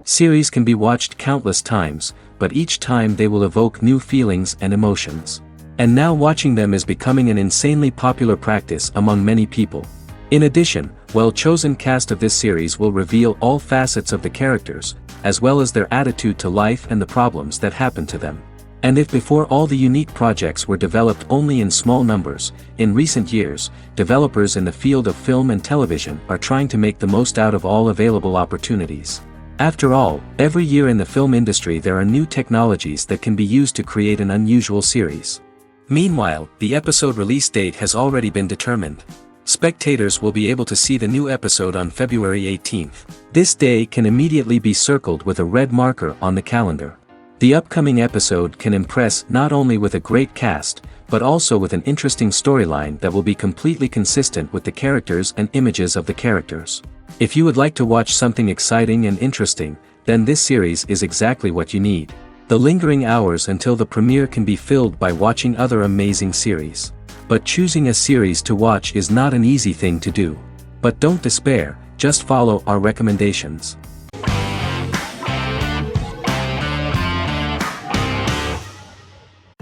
Series can be watched countless times, but each time they will evoke new feelings and emotions. And now watching them is becoming an insanely popular practice among many people. In addition, well-chosen cast of this series will reveal all facets of the characters, as well as their attitude to life and the problems that happen to them. And if before all the unique projects were developed only in small numbers, in recent years, developers in the field of film and television are trying to make the most out of all available opportunities. After all, every year in the film industry there are new technologies that can be used to create an unusual series. Meanwhile, the episode release date has already been determined. Spectators will be able to see the new episode on February 18th. This day can immediately be circled with a red marker on the calendar. The upcoming episode can impress not only with a great cast, but also with an interesting storyline that will be completely consistent with the characters and images of the characters. If you would like to watch something exciting and interesting, then this series is exactly what you need. The lingering hours until the premiere can be filled by watching other amazing series. But choosing a series to watch is not an easy thing to do. But don't despair, just follow our recommendations.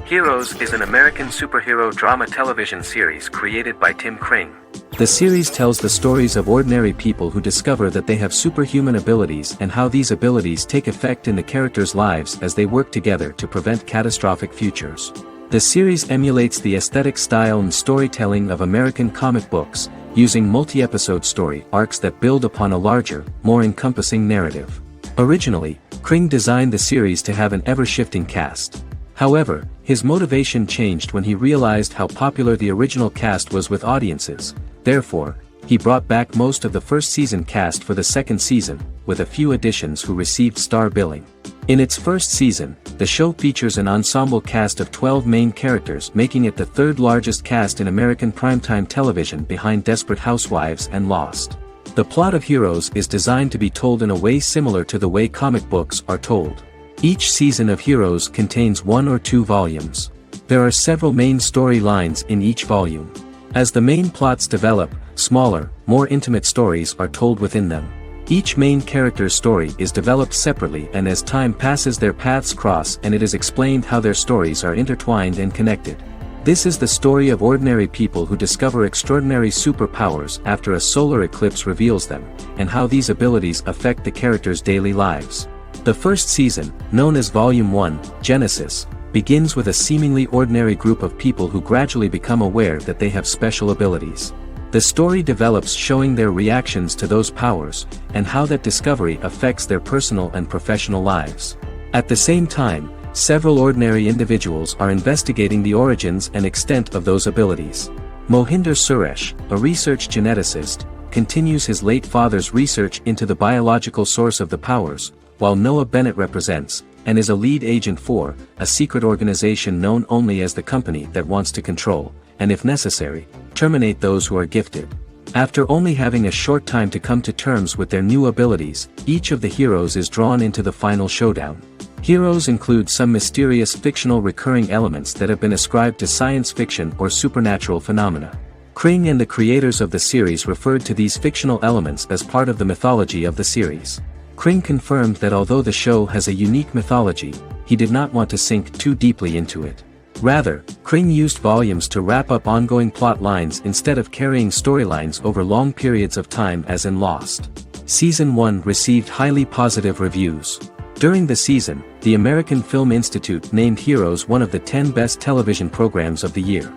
Heroes is an American superhero drama television series created by Tim Kring. The series tells the stories of ordinary people who discover that they have superhuman abilities and how these abilities take effect in the characters' lives as they work together to prevent catastrophic futures. The series emulates the aesthetic style and storytelling of American comic books, using multi-episode story arcs that build upon a larger, more encompassing narrative. Originally, Kring designed the series to have an ever-shifting cast. However, his motivation changed when he realized how popular the original cast was with audiences. Therefore, he brought back most of the first season cast for the second season, with a few additions who received star billing. In its first season, the show features an ensemble cast of 12 main characters, making it the third largest cast in American primetime television behind Desperate Housewives and Lost. The plot of Heroes is designed to be told in a way similar to the way comic books are told. Each season of Heroes contains 1 or 2 volumes. There are several main storylines in each volume. As the main plots develop, smaller, more intimate stories are told within them. Each main character's story is developed separately, and as time passes their paths cross and it is explained how their stories are intertwined and connected. This is the story of ordinary people who discover extraordinary superpowers after a solar eclipse reveals them, and how these abilities affect the characters' daily lives. The first season, known as Volume 1, Genesis, begins with a seemingly ordinary group of people who gradually become aware that they have special abilities. The story develops showing their reactions to those powers, and how that discovery affects their personal and professional lives. At the same time, several ordinary individuals are investigating the origins and extent of those abilities. Mohinder Suresh, a research geneticist, continues his late father's research into the biological source of the powers, while Noah Bennett represents, and is a lead agent for, a secret organization known only as the company that wants to control, and if necessary, terminate those who are gifted. After only having a short time to come to terms with their new abilities, each of the heroes is drawn into the final showdown. Heroes include some mysterious fictional recurring elements that have been ascribed to science fiction or supernatural phenomena. Kring and the creators of the series referred to these fictional elements as part of the mythology of the series. Kring confirmed that although the show has a unique mythology, he did not want to sink too deeply into it. Rather, Kring used volumes to wrap up ongoing plot lines instead of carrying storylines over long periods of time as in Lost. Season 1 received highly positive reviews. During the season, the American Film Institute named Heroes one of the 10 best television programs of the year.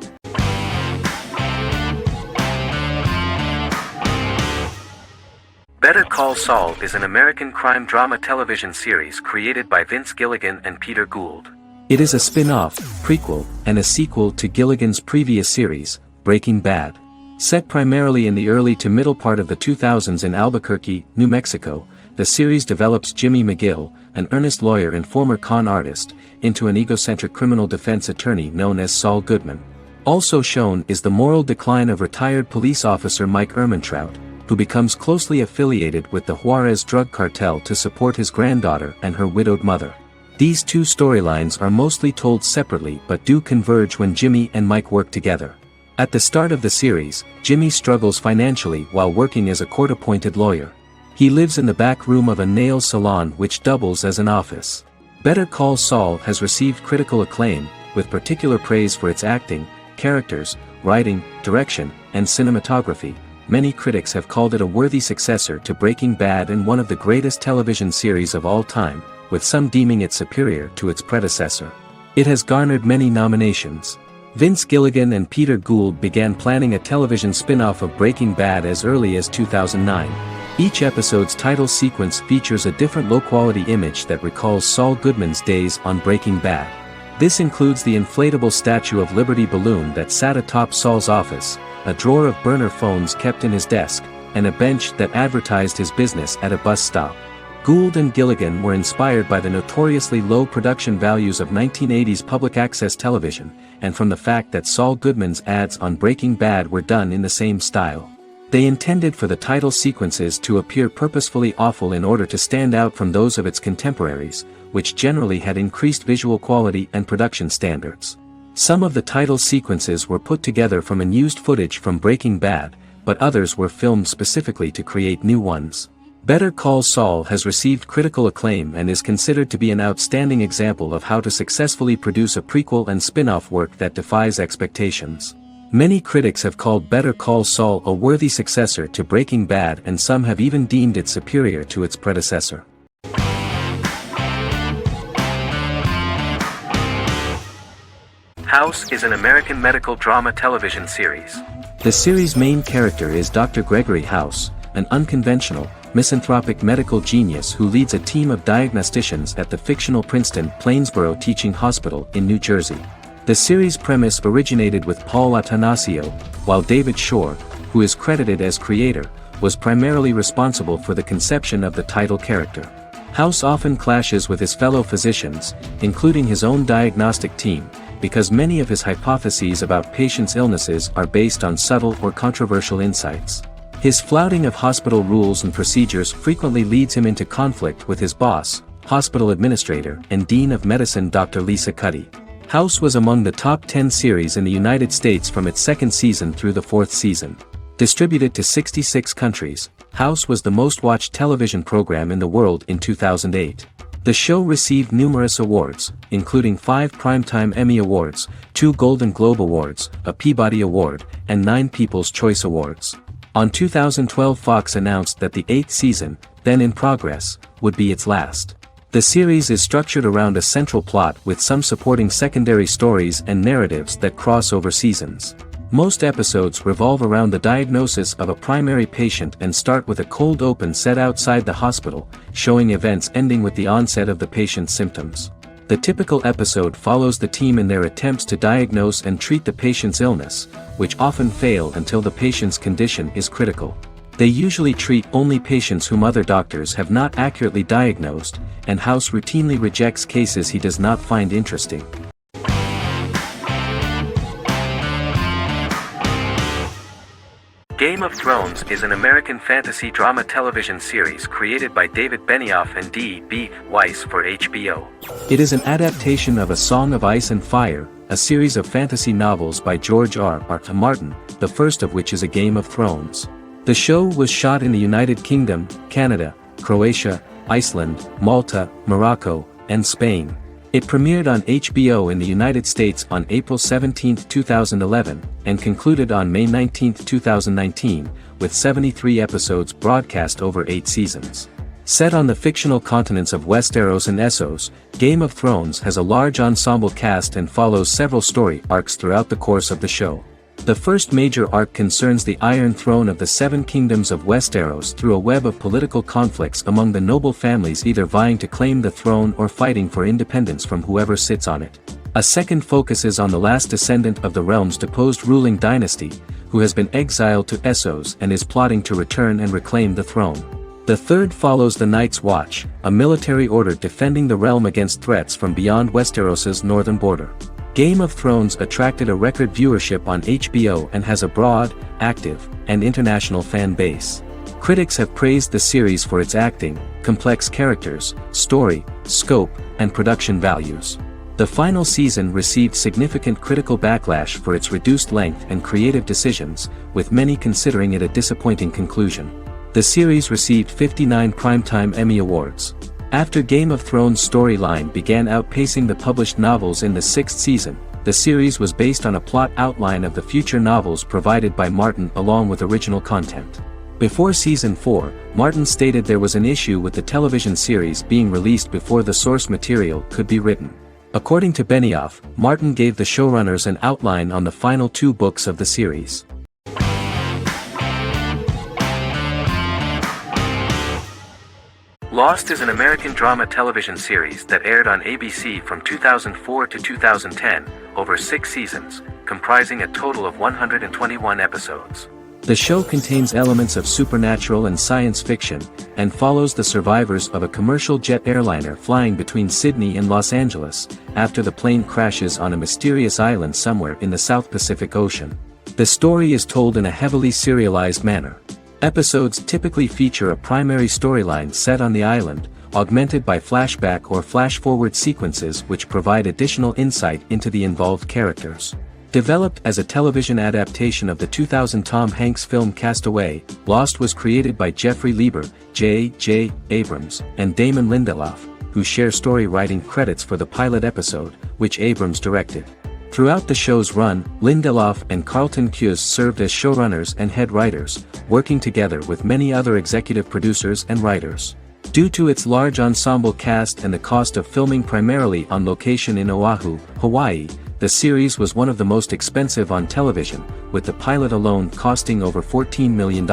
Better Call Saul is an American crime drama television series created by Vince Gilligan and Peter Gould. It is a spin-off, prequel, and a sequel to Gilligan's previous series, Breaking Bad. Set primarily in the early to middle part of the 2000s in Albuquerque, New Mexico, the series develops Jimmy McGill, an earnest lawyer and former con artist, into an egocentric criminal defense attorney known as Saul Goodman. Also shown is the moral decline of retired police officer Mike Ehrmantraut, who becomes closely affiliated with the Juarez drug cartel to support his granddaughter and her widowed mother. These two storylines are mostly told separately but do converge when Jimmy and Mike work together. At the start of the series, Jimmy struggles financially while working as a court-appointed lawyer. He lives in the back room of a nail salon which doubles as an office. Better Call Saul has received critical acclaim, with particular praise for its acting, characters, writing, direction, and cinematography. Many critics have called it a worthy successor to Breaking Bad and one of the greatest television series of all time, with some deeming it superior to its predecessor. It has garnered many nominations. Vince Gilligan and Peter Gould began planning a television spin-off of Breaking Bad as early as 2009. Each episode's title sequence features a different low-quality image that recalls Saul Goodman's days on Breaking Bad. This includes the inflatable Statue of Liberty balloon that sat atop Saul's office, a drawer of burner phones kept in his desk, and a bench that advertised his business at a bus stop. Gould and Gilligan were inspired by the notoriously low production values of 1980s public access television, and from the fact that Saul Goodman's ads on Breaking Bad were done in the same style. They intended for the title sequences to appear purposefully awful in order to stand out from those of its contemporaries, which generally had increased visual quality and production standards. Some of the title sequences were put together from unused footage from Breaking Bad, but others were filmed specifically to create new ones. Better Call Saul has received critical acclaim and is considered to be an outstanding example of how to successfully produce a prequel and spin-off work that defies expectations. Many critics have called Better Call Saul a worthy successor to Breaking Bad, and some have even deemed it superior to its predecessor. House is an American medical drama television series. The series' main character is Dr. Gregory House, an unconventional, misanthropic medical genius who leads a team of diagnosticians at the fictional Princeton Plainsboro Teaching Hospital in New Jersey. The series' premise originated with Paul Attanasio, while David Shore, who is credited as creator, was primarily responsible for the conception of the title character. House often clashes with his fellow physicians, including his own diagnostic team, because many of his hypotheses about patients' illnesses are based on subtle or controversial insights. His flouting of hospital rules and procedures frequently leads him into conflict with his boss, hospital administrator and dean of medicine Dr. Lisa Cuddy. House was among the top 10 series in the United States from its second season through the fourth season. Distributed to 66 countries, House was the most-watched television program in the world in 2008. The show received numerous awards, including 5 Primetime Emmy Awards, 2 Golden Globe Awards, a Peabody Award, and 9 People's Choice Awards. On 2012, Fox announced that the 8th season, then in progress, would be its last. The series is structured around a central plot with some supporting secondary stories and narratives that cross over seasons. Most episodes revolve around the diagnosis of a primary patient and start with a cold open set outside the hospital, showing events ending with the onset of the patient's symptoms. The typical episode follows the team in their attempts to diagnose and treat the patient's illness, which often fail until the patient's condition is critical. They usually treat only patients whom other doctors have not accurately diagnosed, and House routinely rejects cases he does not find interesting. Game of Thrones is an American fantasy drama television series created by David Benioff and D.B. Weiss for HBO. It is an adaptation of A Song of Ice and Fire, a series of fantasy novels by George R.R. Martin, the first of which is A Game of Thrones. The show was shot in the United Kingdom, Canada, Croatia, Iceland, Malta, Morocco, and Spain. It premiered on HBO in the United States on April 17, 2011, and concluded on May 19, 2019, with 73 episodes broadcast over 8 seasons. Set on the fictional continents of Westeros and Essos, Game of Thrones has a large ensemble cast and follows several story arcs throughout the course of the show. The first major arc concerns the Iron Throne of the Seven Kingdoms of Westeros through a web of political conflicts among the noble families either vying to claim the throne or fighting for independence from whoever sits on it. A second focuses on the last descendant of the realm's deposed ruling dynasty, who has been exiled to Essos and is plotting to return and reclaim the throne. The third follows the Night's Watch, a military order defending the realm against threats from beyond Westeros's northern border. Game of Thrones attracted a record viewership on HBO and has a broad, active, and international fan base. Critics have praised the series for its acting, complex characters, story, scope, and production values. The final season received significant critical backlash for its reduced length and creative decisions, with many considering it a disappointing conclusion. The series received 59 Primetime Emmy Awards. After Game of Thrones' storyline began outpacing the published novels in the sixth season, the series was based on a plot outline of the future novels provided by Martin along with original content. Before Season 4, Martin stated there was an issue with the television series being released before the source material could be written. According to Benioff, Martin gave the showrunners an outline on the final 2 books of the series. Lost is an American drama television series that aired on ABC from 2004 to 2010, over 6 seasons, comprising a total of 121 episodes. The show contains elements of supernatural and science fiction, and follows the survivors of a commercial jet airliner flying between Sydney and Los Angeles, after the plane crashes on a mysterious island somewhere in the South Pacific Ocean. The story is told in a heavily serialized manner. Episodes typically feature a primary storyline set on the island, augmented by flashback or flash-forward sequences which provide additional insight into the involved characters. Developed as a television adaptation of the 2000 Tom Hanks film Castaway, Lost was created by Jeffrey Lieber, J.J. Abrams, and Damon Lindelof, who share story writing credits for the pilot episode, which Abrams directed. Throughout the show's run, Lindelof and Carlton Cuse served as showrunners and head writers, working together with many other executive producers and writers. Due to its large ensemble cast and the cost of filming primarily on location in Oahu, Hawaii, the series was one of the most expensive on television, with the pilot alone costing over $14 million.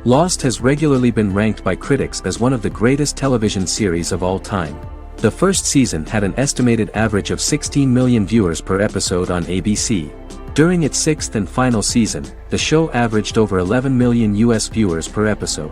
Lost has regularly been ranked by critics as one of the greatest television series of all time. The first season had an estimated average of 16 million viewers per episode on ABC. During its sixth and final season, the show averaged over 11 million US viewers per episode.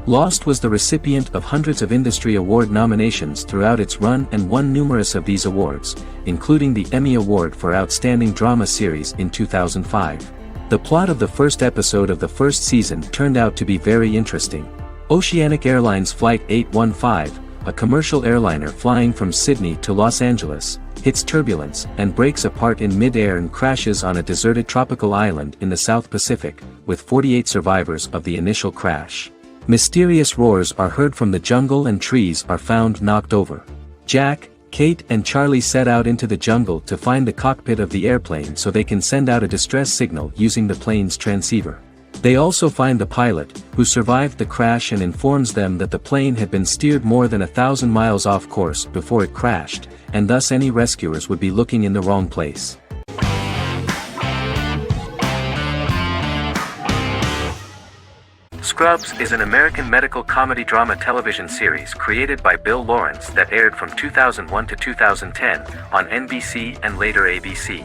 Lost was the recipient of hundreds of industry award nominations throughout its run and won numerous of these awards, including the Emmy Award for Outstanding Drama Series in 2005. The plot of the first episode of the first season turned out to be very interesting. Oceanic Airlines Flight 815, a commercial airliner flying from Sydney to Los Angeles, hits turbulence and breaks apart in mid-air and crashes on a deserted tropical island in the South Pacific, with 48 survivors of the initial crash. Mysterious roars are heard from the jungle and trees are found knocked over. Jack, Kate and Charlie set out into the jungle to find the cockpit of the airplane so they can send out a distress signal using the plane's transceiver. They also find the pilot, who survived the crash and informs them that the plane had been steered more than 1,000 miles off course before it crashed, and thus any rescuers would be looking in the wrong place. Scrubs is an American medical comedy drama television series created by Bill Lawrence that aired from 2001 to 2010 on NBC and later ABC.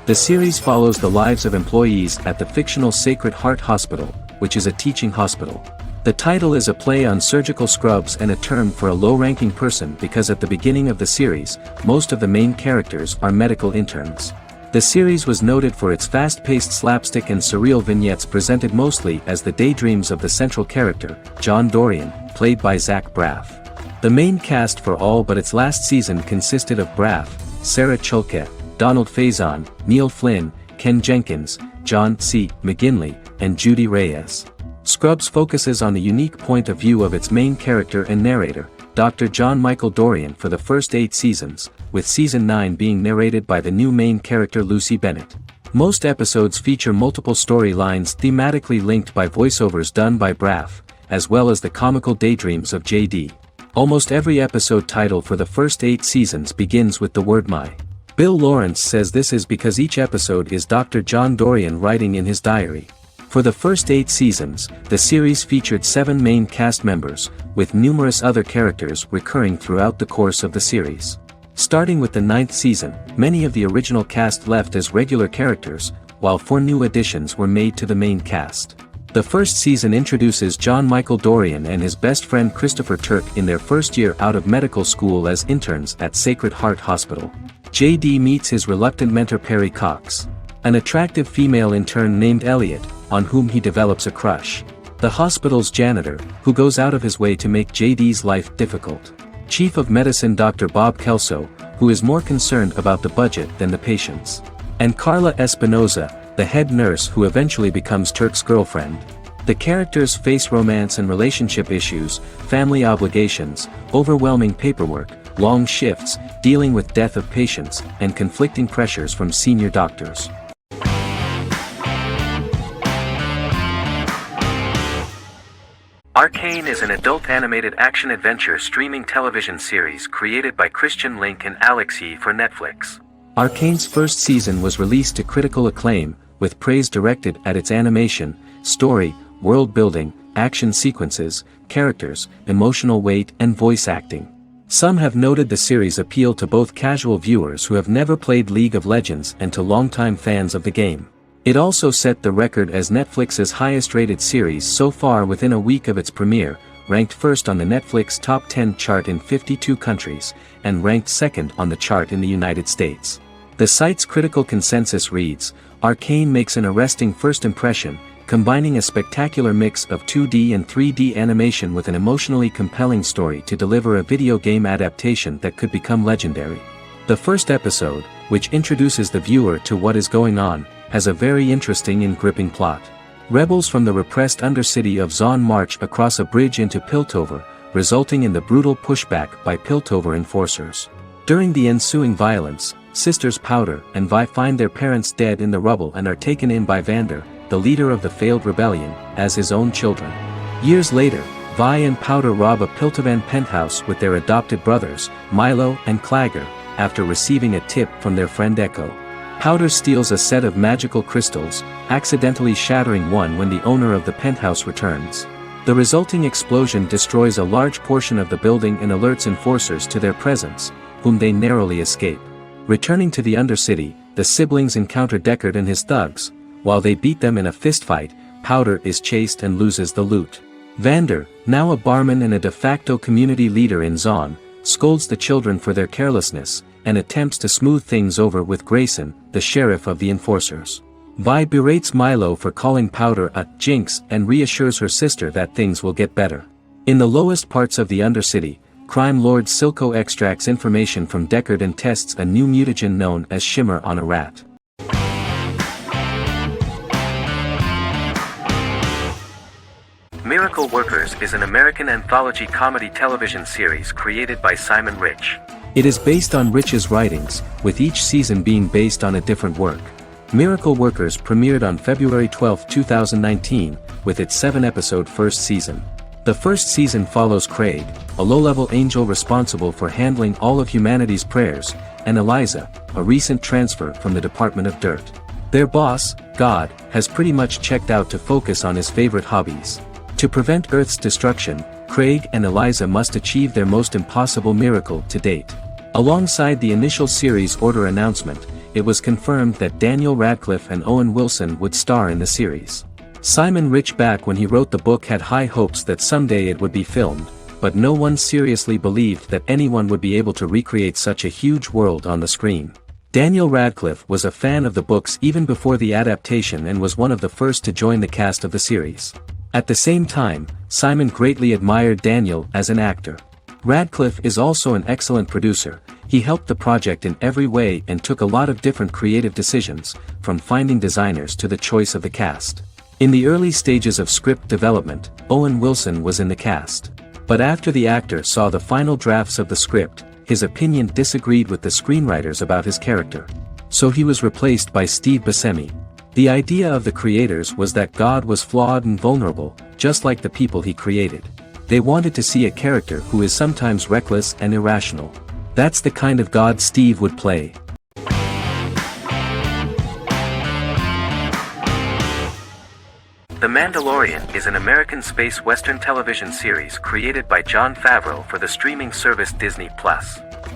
The series follows the lives of employees at the fictional Sacred Heart Hospital, which is a teaching hospital. The title is a play on surgical scrubs and a term for a low-ranking person because at the beginning of the series, most of the main characters are medical interns. The series was noted for its fast-paced slapstick and surreal vignettes presented mostly as the daydreams of the central character, John Dorian, played by Zach Braff. The main cast for all but its last season consisted of Braff, Sarah Chalke, Donald Faison, Neil Flynn, Ken Jenkins, John C. McGinley, and Judy Reyes. Scrubs focuses on the unique point of view of its main character and narrator, Dr. John Michael Dorian for the first 8 seasons, with season 9 being narrated by the new main character Lucy Bennett. Most episodes feature multiple storylines thematically linked by voiceovers done by Braff, as well as the comical daydreams of JD. Almost every episode title for the first 8 seasons begins with the word my. Bill Lawrence says this is because each episode is Dr. John Dorian writing in his diary. For the first 8 seasons, the series featured 7 main cast members, with numerous other characters recurring throughout the course of the series. Starting with the 9th season, many of the original cast left as regular characters, while 4 new additions were made to the main cast. The first season introduces John Michael Dorian and his best friend Christopher Turk in their first year out of medical school as interns at Sacred Heart Hospital. JD meets his reluctant mentor Perry Cox, an attractive female intern named Elliot, on whom he develops a crush. The hospital's janitor, who goes out of his way to make JD's life difficult. Chief of Medicine Dr. Bob Kelso, who is more concerned about the budget than the patients. And Carla Espinoza, the head nurse who eventually becomes Turk's girlfriend. The characters face romance and relationship issues, family obligations, overwhelming paperwork, long shifts, dealing with death of patients, and conflicting pressures from senior doctors. Arcane is an adult animated action-adventure streaming television series created by Christian Link and Alex Yee for Netflix. Arcane's first season was released to critical acclaim, with praise directed at its animation, story, world building, action sequences, characters, emotional weight and voice acting. Some have noted the series' appeal to both casual viewers who have never played League of Legends and to longtime fans of the game. It also set the record as Netflix's highest-rated series so far within a week of its premiere, ranked first on the Netflix Top 10 chart in 52 countries, and ranked second on the chart in the United States. The site's critical consensus reads, "Arcane makes an arresting first impression, combining a spectacular mix of 2D and 3D animation with an emotionally compelling story to deliver a video game adaptation that could become legendary." The first episode, which introduces the viewer to what is going on, has a very interesting and gripping plot. Rebels from the repressed undercity of Zon march across a bridge into Piltover, resulting in the brutal pushback by Piltover enforcers. During the ensuing violence, sisters Powder and Vi find their parents dead in the rubble and are taken in by Vander, the leader of the failed rebellion, as his own children. Years later, Vi and Powder rob a Piltovan penthouse with their adopted brothers, Milo and Clagger, after receiving a tip from their friend Echo. Powder steals a set of magical crystals, accidentally shattering one when the owner of the penthouse returns. The resulting explosion destroys a large portion of the building and alerts enforcers to their presence, whom they narrowly escape. Returning to the Undercity, the siblings encounter Deckard and his thugs. While they beat them in a fistfight, Powder is chased and loses the loot. Vander, now a barman and a de facto community leader in Zon, scolds the children for their carelessness, and attempts to smooth things over with Grayson, the sheriff of the enforcers. Vi berates Milo for calling Powder a jinx and reassures her sister that things will get better. In the lowest parts of the Undercity, crime lord Silco extracts information from Deckard and tests a new mutagen known as Shimmer on a rat. Miracle Workers is an American anthology comedy television series created by Simon Rich. It is based on Rich's writings, with each season being based on a different work. Miracle Workers premiered on February 12, 2019, with its 7-episode first season. The first season follows Craig, a low-level angel responsible for handling all of humanity's prayers, and Eliza, a recent transfer from the Department of Dirt. Their boss, God, has pretty much checked out to focus on his favorite hobbies. To prevent Earth's destruction, Craig and Eliza must achieve their most impossible miracle to date. Alongside the initial series order announcement, it was confirmed that Daniel Radcliffe and Owen Wilson would star in the series. Simon Rich back when he wrote the book had high hopes that someday it would be filmed, but no one seriously believed that anyone would be able to recreate such a huge world on the screen. Daniel Radcliffe was a fan of the books even before the adaptation and was one of the first to join the cast of the series. At the same time, Simon greatly admired Daniel as an actor. Radcliffe is also an excellent producer. He helped the project in every way and took a lot of different creative decisions, from finding designers to the choice of the cast. In the early stages of script development, Owen Wilson was in the cast. But after the actor saw the final drafts of the script, his opinion disagreed with the screenwriters about his character. So he was replaced by Steve Buscemi. The idea of the creators was that God was flawed and vulnerable, just like the people he created. They wanted to see a character who is sometimes reckless and irrational. That's the kind of God Steve would play. The Mandalorian is an American space western television series created by Jon Favreau for the streaming service Disney+.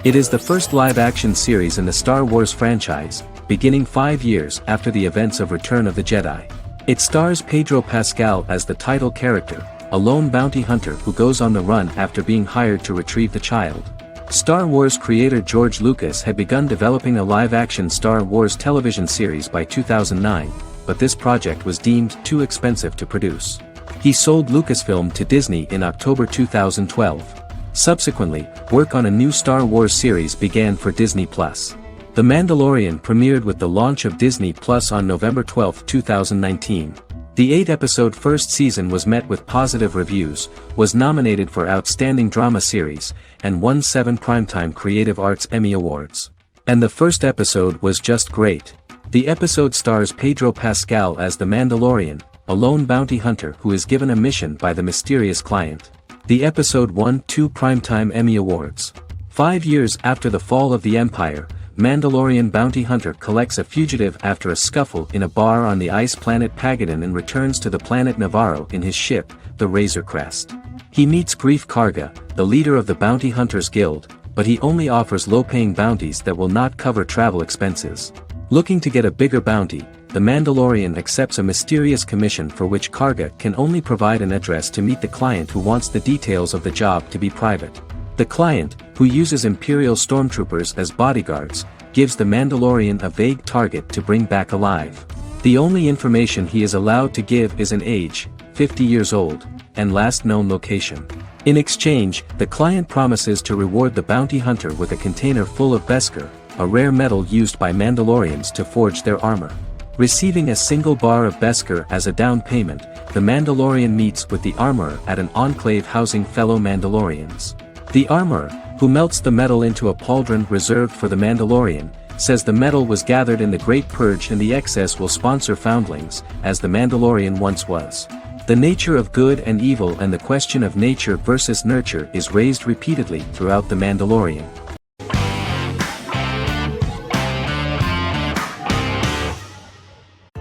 It is the first live-action series in the Star Wars franchise, beginning 5 years after the events of Return of the Jedi. It stars Pedro Pascal as the title character, a lone bounty hunter who goes on the run after being hired to retrieve the child. Star Wars creator George Lucas had begun developing a live-action Star Wars television series by 2009, but this project was deemed too expensive to produce. He sold Lucasfilm to Disney in October 2012. Subsequently, work on a new Star Wars series began for Disney+. The Mandalorian premiered with the launch of Disney Plus on November 12, 2019. The 8-episode first season was met with positive reviews, was nominated for Outstanding Drama Series, and won 7 Primetime Creative Arts Emmy Awards. And the first episode was just great. The episode stars Pedro Pascal as the Mandalorian, a lone bounty hunter who is given a mission by the mysterious client. The episode won 2 Primetime Emmy Awards. 5 years after the fall of the Empire, Mandalorian bounty hunter collects a fugitive after a scuffle in a bar on the ice planet Pagadan and returns to the planet Navarro in his ship, the Razor Crest. He meets Grief Karga, the leader of the Bounty Hunters Guild, but he only offers low-paying bounties that will not cover travel expenses. Looking to get a bigger bounty, the Mandalorian accepts a mysterious commission for which Karga can only provide an address to meet the client who wants the details of the job to be private. The client, who uses Imperial stormtroopers as bodyguards, gives the Mandalorian a vague target to bring back alive. The only information he is allowed to give is an age, 50 years old, and last known location. In exchange, the client promises to reward the bounty hunter with a container full of Beskar, a rare metal used by Mandalorians to forge their armor. Receiving a single bar of Beskar as a down payment, the Mandalorian meets with the armorer at an enclave housing fellow Mandalorians. The armorer, who melts the metal into a pauldron reserved for the Mandalorian, says the metal was gathered in the Great Purge and the excess will sponsor foundlings, as the Mandalorian once was. The nature of good and evil and the question of nature versus nurture is raised repeatedly throughout The Mandalorian.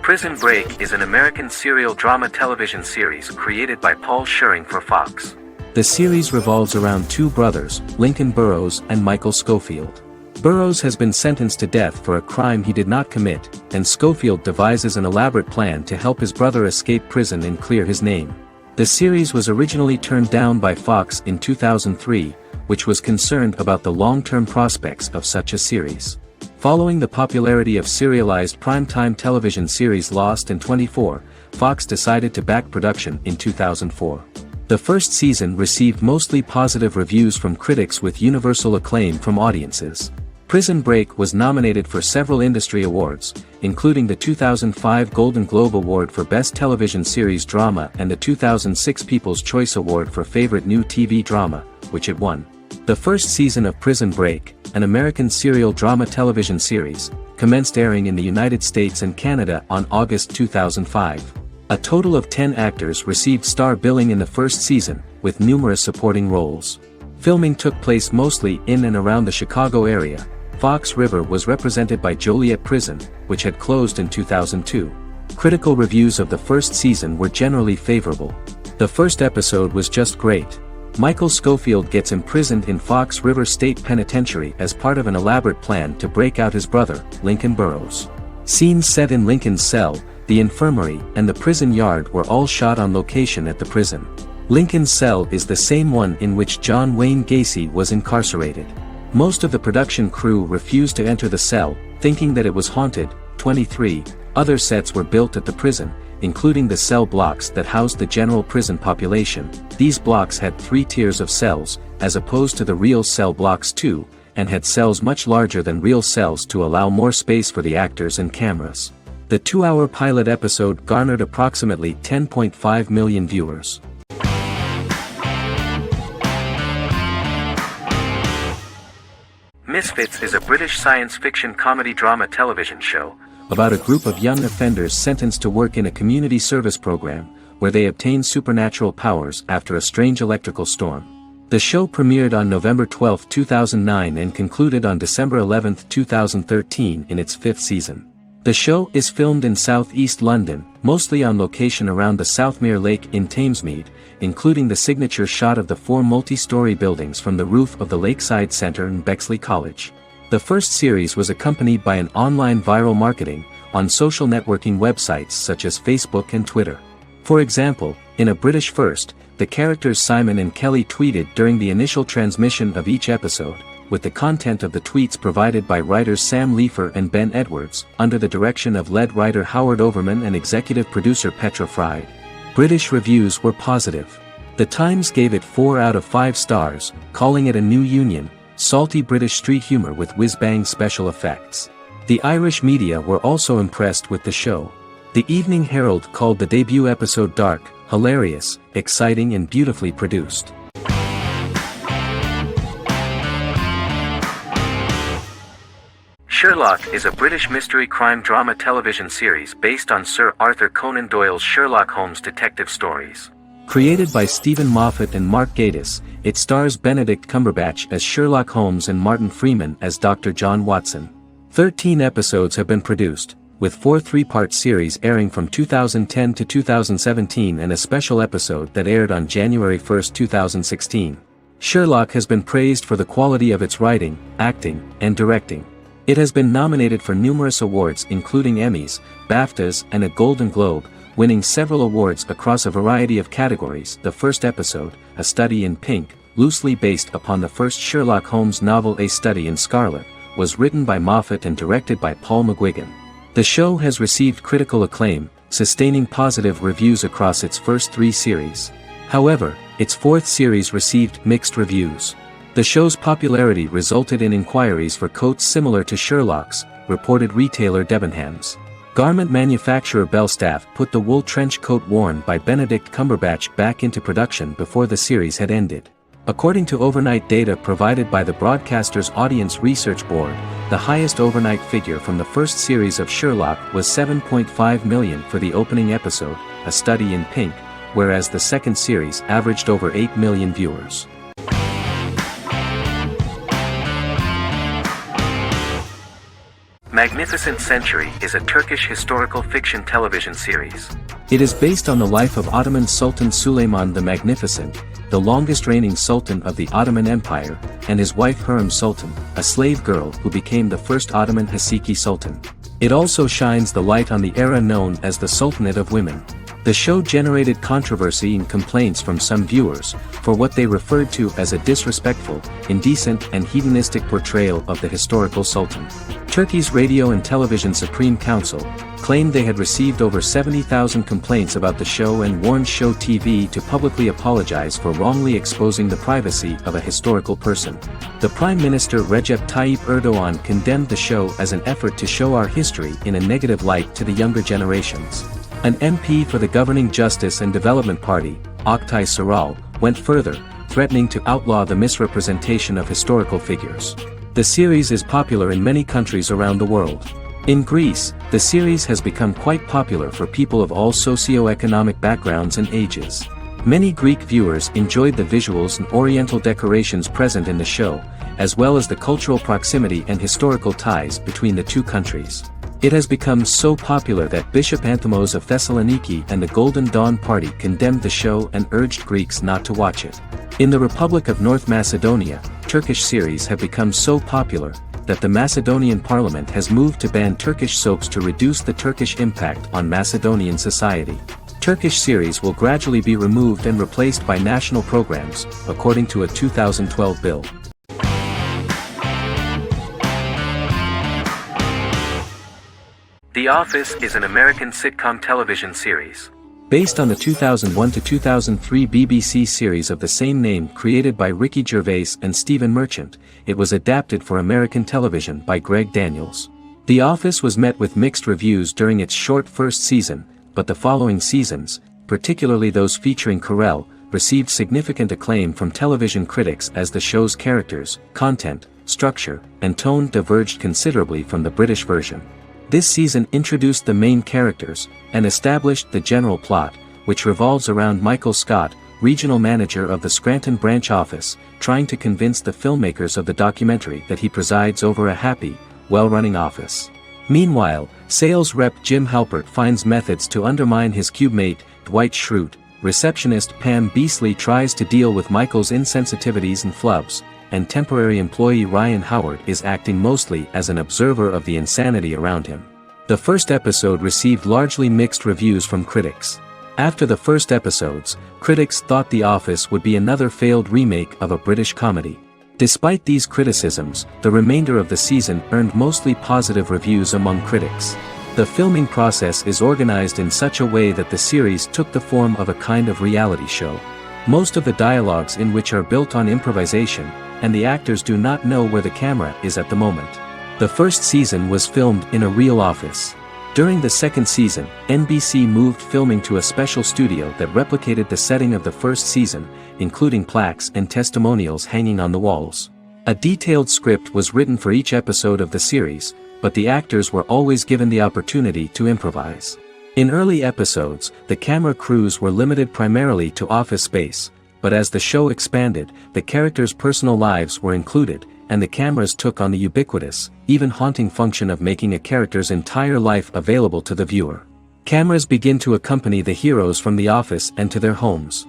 Prison Break is an American serial drama television series created by Paul Schering for Fox. The series revolves around 2 brothers, Lincoln Burrows and Michael Schofield. Burrows has been sentenced to death for a crime he did not commit, and Schofield devises an elaborate plan to help his brother escape prison and clear his name. The series was originally turned down by Fox in 2003, which was concerned about the long-term prospects of such a series. Following the popularity of serialized primetime television series Lost in 24, Fox decided to back production in 2004. The first season received mostly positive reviews from critics with universal acclaim from audiences. Prison Break was nominated for several industry awards, including the 2005 Golden Globe Award for Best Television Series Drama and the 2006 People's Choice Award for Favorite New TV Drama, which it won. The first season of Prison Break, an American serial drama television series, commenced airing in the United States and Canada on August 2005. A total of 10 actors received star billing in the first season, with numerous supporting roles. Filming took place mostly in and around the Chicago area. Fox River was represented by Joliet Prison, which had closed in 2002. Critical reviews of the first season were generally favorable. The first episode was just great. Michael Schofield gets imprisoned in Fox River State Penitentiary as part of an elaborate plan to break out his brother, Lincoln Burrows. Scenes set in Lincoln's cell, the infirmary, and the prison yard were all shot on location at the prison. Lincoln's cell is the same one in which John Wayne Gacy was incarcerated. Most of the production crew refused to enter the cell, thinking that it was haunted. 23 other sets were built at the prison, including the cell blocks that housed the general prison population. These blocks had 3 tiers of cells, as opposed to the real cell blocks 2, and had cells much larger than real cells to allow more space for the actors and cameras. The 2-hour pilot episode garnered approximately 10.5 million viewers. Misfits is a British science fiction comedy drama television show about a group of young offenders sentenced to work in a community service program, where they obtain supernatural powers after a strange electrical storm. The show premiered on November 12, 2009 and concluded on December 11, 2013 in its 5th season. The show is filmed in southeast London, mostly on location around the Southmere Lake in Thamesmead, including the signature shot of the 4 multi-story buildings from the roof of the Lakeside Centre in Bexley College. The first series was accompanied by an online viral marketing on social networking websites such as Facebook and Twitter. For example, in a British first, the characters Simon and Kelly tweeted during the initial transmission of each episode, with the content of the tweets provided by writers Sam Leifer and Ben Edwards, under the direction of lead writer Howard Overman and executive producer Petra Fried. British reviews were positive. The Times gave it 4 out of 5 stars, calling it a new union, salty British street humor with whiz-bang special effects. The Irish media were also impressed with the show. The Evening Herald called the debut episode dark, hilarious, exciting and beautifully produced. Sherlock is a British mystery crime drama television series based on Sir Arthur Conan Doyle's Sherlock Holmes detective stories. Created by Stephen Moffat and Mark Gatiss, it stars Benedict Cumberbatch as Sherlock Holmes and Martin Freeman as Dr. John Watson. 13 episodes have been produced, with 4 three-part series airing from 2010 to 2017 and a special episode that aired on January 1, 2016. Sherlock has been praised for the quality of its writing, acting, and directing. It has been nominated for numerous awards including Emmys, BAFTAs, and a Golden Globe, winning several awards across a variety of categories. The first episode, A Study in Pink, loosely based upon the first Sherlock Holmes novel A Study in Scarlet, was written by Moffat and directed by Paul McGuigan. The show has received critical acclaim, sustaining positive reviews across its first 3 series. However, its 4th series received mixed reviews. The show's popularity resulted in inquiries for coats similar to Sherlock's, reported retailer Debenhams. Garment manufacturer Belstaff put the wool trench coat worn by Benedict Cumberbatch back into production before the series had ended. According to overnight data provided by the broadcaster's Audience Research Board, the highest overnight figure from the first series of Sherlock was 7.5 million for the opening episode, A Study in Pink, whereas the second series averaged over 8 million viewers. Magnificent Century is a Turkish historical fiction television series. It is based on the life of Ottoman Sultan Süleyman the Magnificent, the longest reigning sultan of the Ottoman Empire, and his wife Hürrem Sultan, a slave girl who became the first Ottoman Haseki Sultan. It also shines the light on the era known as the Sultanate of Women. The show generated controversy and complaints from some viewers, for what they referred to as a disrespectful, indecent and hedonistic portrayal of the historical sultan. Turkey's Radio and Television Supreme Council claimed they had received over 70,000 complaints about the show and warned Show TV to publicly apologize for wrongly exposing the privacy of a historical person. The Prime Minister Recep Tayyip Erdogan condemned the show as an effort to show our history in a negative light to the younger generations. An MP for the governing Justice and Development Party, Oktay Saral, went further, threatening to outlaw the misrepresentation of historical figures. The series is popular in many countries around the world. In Greece, the series has become quite popular for people of all socio-economic backgrounds and ages. Many Greek viewers enjoyed the visuals and oriental decorations present in the show, as well as the cultural proximity and historical ties between the two countries. It has become so popular that Bishop Anthimos of Thessaloniki and the Golden Dawn Party condemned the show and urged Greeks not to watch it. In the Republic of North Macedonia, Turkish series have become so popular that the Macedonian parliament has moved to ban Turkish soaps to reduce the Turkish impact on Macedonian society. Turkish series will gradually be removed and replaced by national programs, according to a 2012 bill. The Office is an American sitcom television series. Based on the 2001 to 2003 BBC series of the same name created by Ricky Gervais and Stephen Merchant, it was adapted for American television by Greg Daniels. The Office was met with mixed reviews during its short first season, but the following seasons, particularly those featuring Carell, received significant acclaim from television critics as the show's characters, content, structure, and tone diverged considerably from the British version. This season introduced the main characters, and established the general plot, which revolves around Michael Scott, regional manager of the Scranton branch office, trying to convince the filmmakers of the documentary that he presides over a happy, well-running office. Meanwhile, sales rep Jim Halpert finds methods to undermine his cube-mate, Dwight Schrute. Receptionist Pam Beasley tries to deal with Michael's insensitivities and flubs, and temporary employee Ryan Howard is acting mostly as an observer of the insanity around him. The first episode received largely mixed reviews from critics. After the first episodes, critics thought The Office would be another failed remake of a British comedy. Despite these criticisms, the remainder of the season earned mostly positive reviews among critics. The filming process is organized in such a way that the series took the form of a kind of reality show. Most of the dialogues in which are built on improvisation, and the actors do not know where the camera is at the moment. The first season was filmed in a real office. During the second season, NBC moved filming to a special studio that replicated the setting of the first season, including plaques and testimonials hanging on the walls. A detailed script was written for each episode of the series, but the actors were always given the opportunity to improvise. In early episodes, the camera crews were limited primarily to office space, but as the show expanded, the characters' personal lives were included, and the cameras took on the ubiquitous, even haunting function of making a character's entire life available to the viewer. Cameras begin to accompany the heroes from the office and to their homes.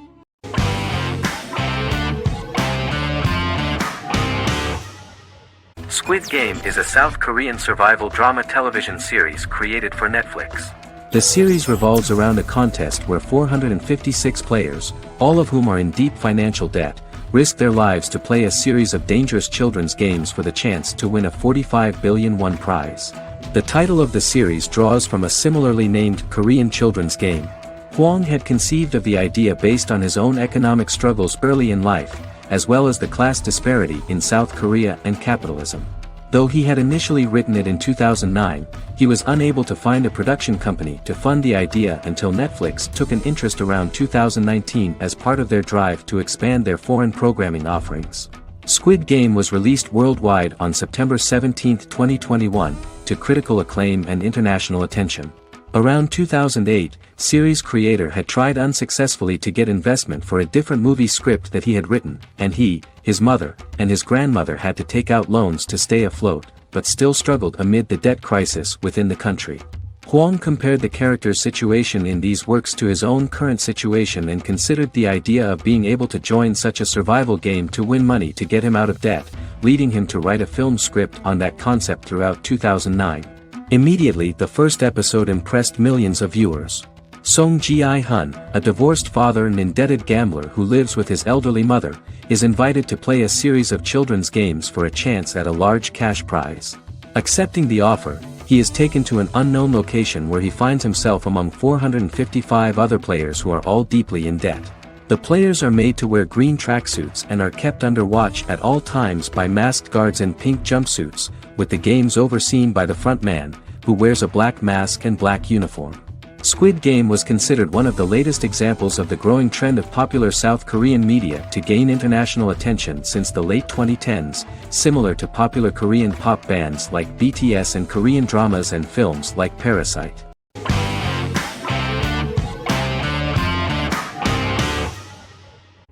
Squid Game is a South Korean survival drama television series created for Netflix. The series revolves around a contest where 456 players, all of whom are in deep financial debt, risk their lives to play a series of dangerous children's games for the chance to win a 45 billion won prize. The title of the series draws from a similarly named Korean children's game. Hwang had conceived of the idea based on his own economic struggles early in life, as well as the class disparity in South Korea and capitalism. Though he had initially written it in 2009, he was unable to find a production company to fund the idea until Netflix took an interest around 2019 as part of their drive to expand their foreign programming offerings. Squid Game was released worldwide on September 17, 2021, to critical acclaim and international attention. Around 2008, series creator had tried unsuccessfully to get investment for a different movie script that he had written, and he, his mother, and his grandmother had to take out loans to stay afloat, but still struggled amid the debt crisis within the country. Hwang compared the character's situation in these works to his own current situation and considered the idea of being able to join such a survival game to win money to get him out of debt, leading him to write a film script on that concept throughout 2009. Immediately, the first episode impressed millions of viewers. Song Ji-hun, a divorced father and indebted gambler who lives with his elderly mother, is invited to play a series of children's games for a chance at a large cash prize. Accepting the offer, he is taken to an unknown location where he finds himself among 455 other players who are all deeply in debt. The players are made to wear green tracksuits and are kept under watch at all times by masked guards in pink jumpsuits, with the games overseen by the front man, who wears a black mask and black uniform. Squid Game was considered one of the latest examples of the growing trend of popular South Korean media to gain international attention since the late 2010s, similar to popular Korean pop bands like BTS and Korean dramas and films like Parasite.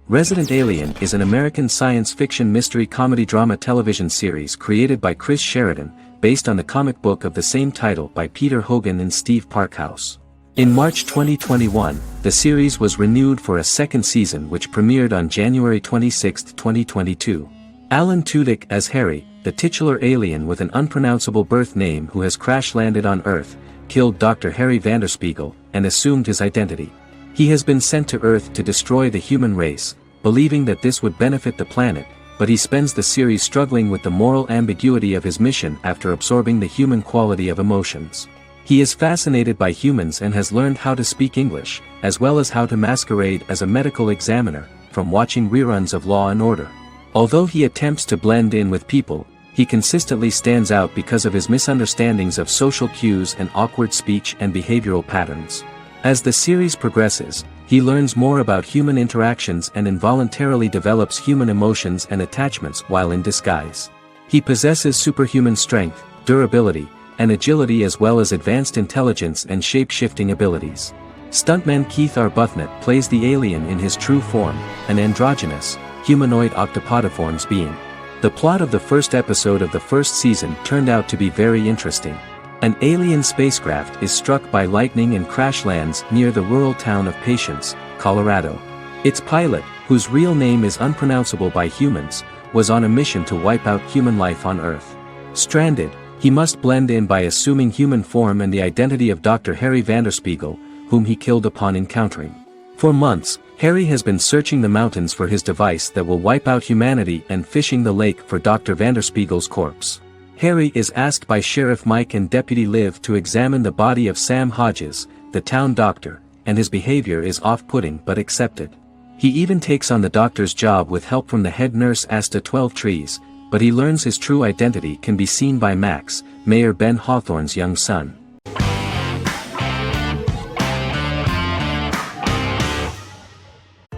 Resident Alien is an American science fiction mystery comedy drama television series created by Chris Sheridan, based on the comic book of the same title by Peter Hogan and Steve Parkhouse. In March 2021, the series was renewed for a second season which premiered on January 26, 2022. Alan Tudyk as Harry, the titular alien with an unpronounceable birth name who has crash-landed on Earth, killed Dr. Harry Vanderspiegel, and assumed his identity. He has been sent to Earth to destroy the human race, believing that this would benefit the planet, but he spends the series struggling with the moral ambiguity of his mission after absorbing the human quality of emotions. He is fascinated by humans and has learned how to speak English, as well as how to masquerade as a medical examiner, from watching reruns of Law & Order. Although he attempts to blend in with people, he consistently stands out because of his misunderstandings of social cues and awkward speech and behavioral patterns. As the series progresses, he learns more about human interactions and involuntarily develops human emotions and attachments while in disguise. He possesses superhuman strength, durability, and agility as well as advanced intelligence and shape-shifting abilities. Stuntman Keith Arbuthnot plays the alien in his true form, an androgynous, humanoid octopodiforms being. The plot of the first episode of the first season turned out to be very interesting. An alien spacecraft is struck by lightning and crash lands near the rural town of Patience, Colorado. Its pilot, whose real name is unpronounceable by humans, was on a mission to wipe out human life on Earth. Stranded, he must blend in by assuming human form and the identity of Dr. Harry Vanderspiegel, whom he killed upon encountering. For months, Harry has been searching the mountains for his device that will wipe out humanity and fishing the lake for Dr. Vanderspiegel's corpse. Harry is asked by Sheriff Mike and Deputy Liv to examine the body of Sam Hodges, the town doctor, and his behavior is off-putting but accepted. He even takes on the doctor's job with help from the head nurse Asta 12 Trees, but he learns his true identity can be seen by Max, Mayor Ben Hawthorne's young son.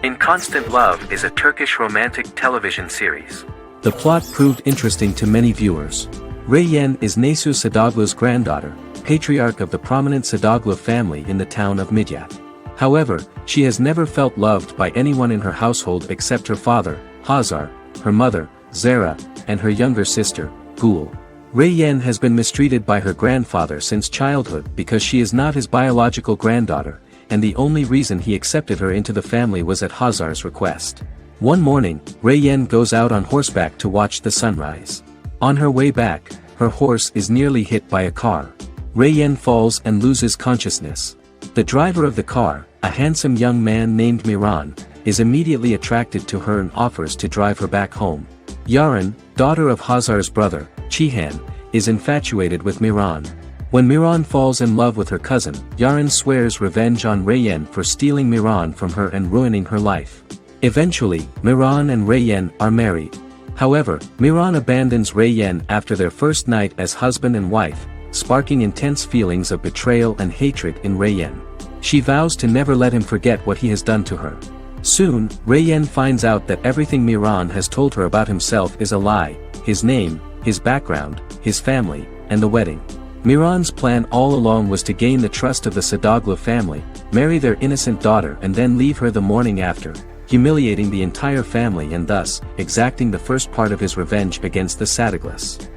In Constant Love is a Turkish romantic television series. The plot proved interesting to many viewers. Reyyen is Nesu Sadoglu's granddaughter, patriarch of the prominent Sadoglu family in the town of Midyat. However, she has never felt loved by anyone in her household except her father, Hazar, her mother, Zara, and her younger sister, Gul. Reyyen has been mistreated by her grandfather since childhood because she is not his biological granddaughter, and the only reason he accepted her into the family was at Hazar's request. One morning, Reyyen goes out on horseback to watch the sunrise. On her way back, her horse is nearly hit by a car. Reyyen falls and loses consciousness. The driver of the car, a handsome young man named Miran, is immediately attracted to her and offers to drive her back home. Yaren, daughter of Hazar's brother, Cihan, is infatuated with Miran. When Miran falls in love with her cousin, Yaren swears revenge on Reyyen for stealing Miran from her and ruining her life. Eventually, Miran and Reyyen are married. However, Miran abandons Reyyen after their first night as husband and wife, sparking intense feelings of betrayal and hatred in Reyyen. She vows to never let him forget what he has done to her. Soon, Reyyen finds out that everything Miran has told her about himself is a lie: his name, his background, his family, and the wedding. Miran's plan all along was to gain the trust of the Sadoglu family, marry their innocent daughter and then leave her the morning after, humiliating the entire family and thus, exacting the first part of his revenge against the Sadoglus.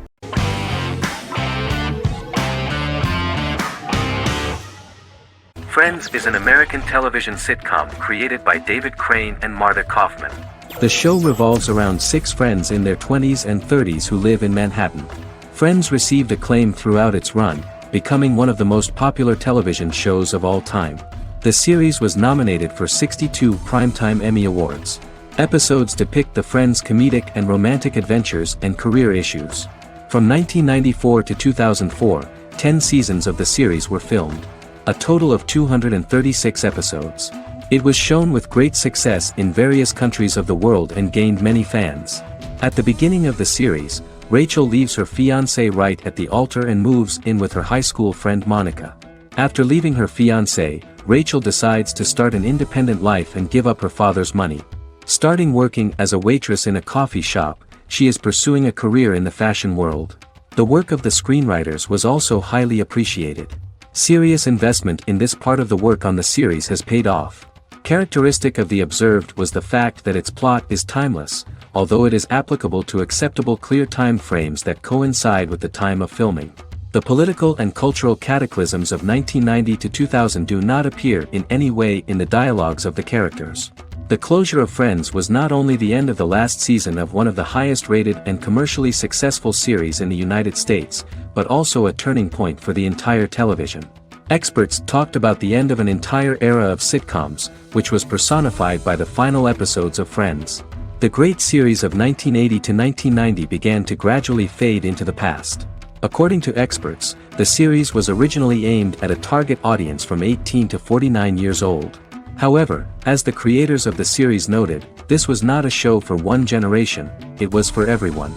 Friends is an American television sitcom created by David Crane and Marta Kaufman. The show revolves around 6 friends in their 20s and 30s who live in Manhattan. Friends received acclaim throughout its run, becoming one of the most popular television shows of all time. The series was nominated for 62 Primetime Emmy Awards. Episodes depict the friends' comedic and romantic adventures and career issues. From 1994 to 2004, 10 seasons of the series were filmed. A total of 236 episodes. It was shown with great success in various countries of the world and gained many fans. At the beginning of the series, Rachel leaves her fiancé right at the altar and moves in with her high school friend Monica. After leaving her fiancé, Rachel decides to start an independent life and give up her father's money. Starting working as a waitress in a coffee shop, she is pursuing a career in the fashion world. The work of the screenwriters was also highly appreciated. Serious investment in this part of the work on the series has paid off. Characteristic of The Observed was the fact that its plot is timeless, although it is applicable to acceptable clear time frames that coincide with the time of filming. The political and cultural cataclysms of 1990 to 2000 do not appear in any way in the dialogues of the characters. The closure of Friends was not only the end of the last season of one of the highest-rated and commercially successful series in the United States, but also a turning point for the entire television. Experts talked about the end of an entire era of sitcoms, which was personified by the final episodes of Friends. The great series of 1980 to 1990 began to gradually fade into the past. According to experts, the series was originally aimed at a target audience from 18 to 49 years old. However, as the creators of the series noted, this was not a show for one generation, it was for everyone.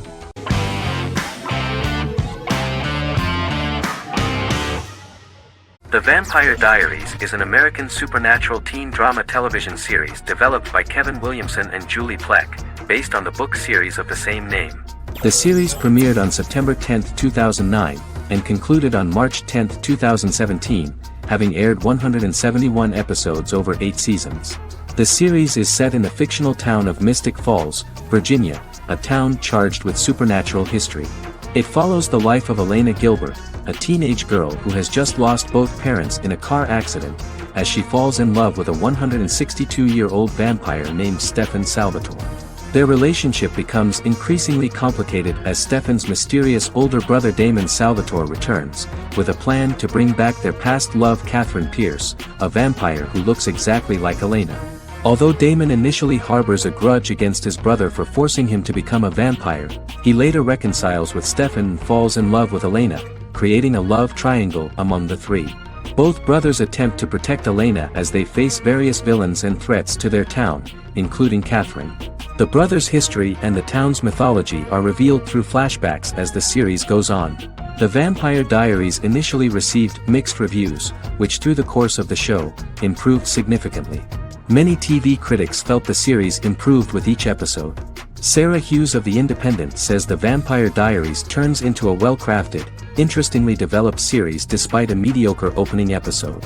The Vampire Diaries is an American supernatural teen drama television series developed by Kevin Williamson and Julie Plec, based on the book series of the same name. The series premiered on September 10, 2009, and concluded on March 10, 2017, having aired 171 episodes over 8 seasons. The series is set in the fictional town of Mystic Falls, Virginia, a town charged with supernatural history. It follows the life of Elena Gilbert, a teenage girl who has just lost both parents in a car accident, as she falls in love with a 162-year-old vampire named Stefan Salvatore. Their relationship becomes increasingly complicated as Stefan's mysterious older brother Damon Salvatore returns, with a plan to bring back their past love Catherine Pierce, a vampire who looks exactly like Elena. Although Damon initially harbors a grudge against his brother for forcing him to become a vampire, he later reconciles with Stefan and falls in love with Elena, creating a love triangle among the three. Both brothers attempt to protect Elena as they face various villains and threats to their town, including Catherine. The brothers' history and the town's mythology are revealed through flashbacks as the series goes on. The Vampire Diaries initially received mixed reviews, which through the course of the show, improved significantly. Many TV critics felt the series improved with each episode. Sarah Hughes of The Independent says The Vampire Diaries turns into a well-crafted, interestingly developed series despite a mediocre opening episode.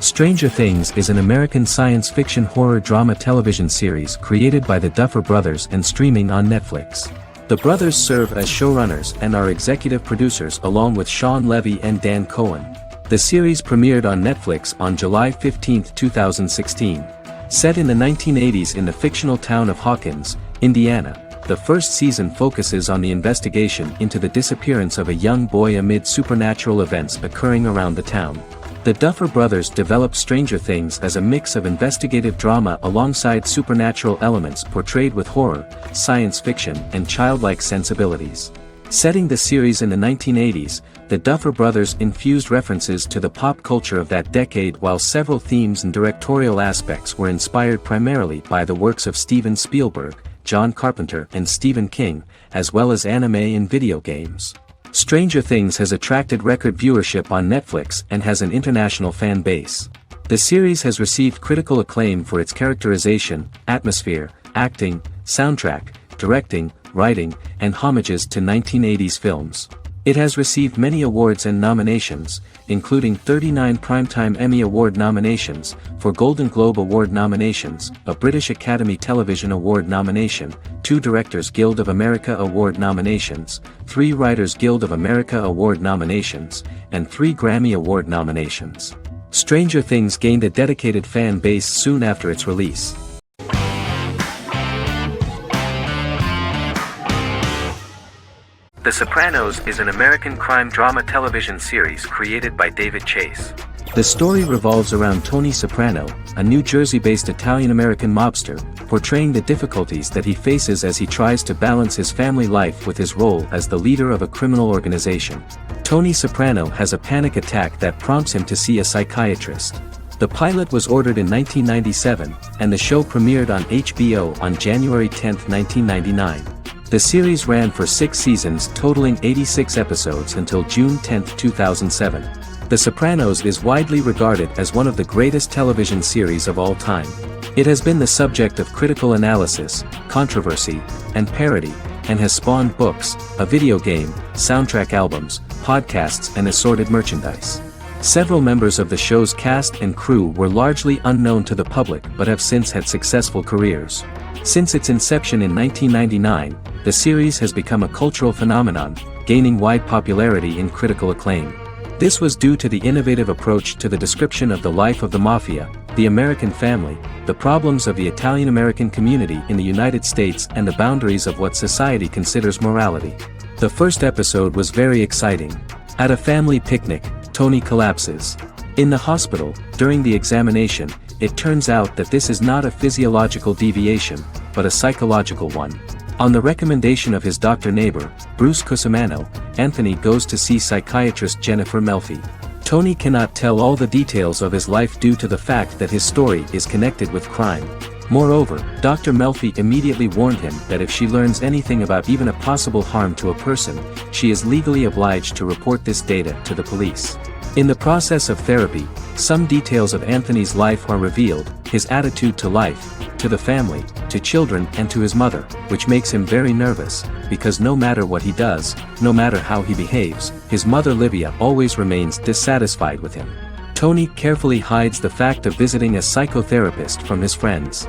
Stranger Things is an American science fiction horror drama television series created by the Duffer Brothers and streaming on Netflix. The brothers serve as showrunners and are executive producers along with Sean Levy and Dan Cohen. The series premiered on Netflix on July 15, 2016. Set in the 1980s in the fictional town of Hawkins, Indiana, the first season focuses on the investigation into the disappearance of a young boy amid supernatural events occurring around the town. The Duffer Brothers developed Stranger Things as a mix of investigative drama alongside supernatural elements portrayed with horror, science fiction, and childlike sensibilities. Setting the series in the 1980s, the Duffer Brothers infused references to the pop culture of that decade while several themes and directorial aspects were inspired primarily by the works of Steven Spielberg, John Carpenter and Stephen King, as well as anime and video games. Stranger Things has attracted record viewership on Netflix and has an international fan base. The series has received critical acclaim for its characterization, atmosphere, acting, soundtrack, directing, writing, and homages to 1980s films. It has received many awards and nominations, including 39 Primetime Emmy Award nominations, 4 Golden Globe Award nominations, a British Academy Television Award nomination, 2 Directors Guild of America Award nominations, 3 Writers Guild of America Award nominations, and 3 Grammy Award nominations. Stranger Things gained a dedicated fan base soon after its release. The Sopranos is an American crime drama television series created by David Chase. The story revolves around Tony Soprano, a New Jersey-based Italian-American mobster, portraying the difficulties that he faces as he tries to balance his family life with his role as the leader of a criminal organization. Tony Soprano has a panic attack that prompts him to see a psychiatrist. The pilot was ordered in 1997, and the show premiered on HBO on January 10, 1999. The series ran for 6 seasons totaling 86 episodes until June 10, 2007. The Sopranos is widely regarded as one of the greatest television series of all time. It has been the subject of critical analysis, controversy, and parody, and has spawned books, a video game, soundtrack albums, podcasts and assorted merchandise. Several members of the show's cast and crew were largely unknown to the public but have since had successful careers. Since its inception in 1999, the series has become a cultural phenomenon, gaining wide popularity and critical acclaim. This was due to the innovative approach to the description of the life of the mafia, the American family, the problems of the Italian-American community in the United States and the boundaries of what society considers morality. The first episode was very exciting. At a family picnic, Tony collapses. In the hospital, during the examination, it turns out that this is not a physiological deviation, but a psychological one. On the recommendation of his doctor neighbor, Bruce Cusimano, Anthony goes to see psychiatrist Jennifer Melfi. Tony cannot tell all the details of his life due to the fact that his story is connected with crime. Moreover, Dr. Melfi immediately warned him that if she learns anything about even a possible harm to a person, she is legally obliged to report this data to the police. In the process of therapy, some details of Anthony's life are revealed, his attitude to life, to the family, to children and to his mother, which makes him very nervous, because no matter what he does, no matter how he behaves, his mother Livia always remains dissatisfied with him. Tony carefully hides the fact of visiting a psychotherapist from his friends.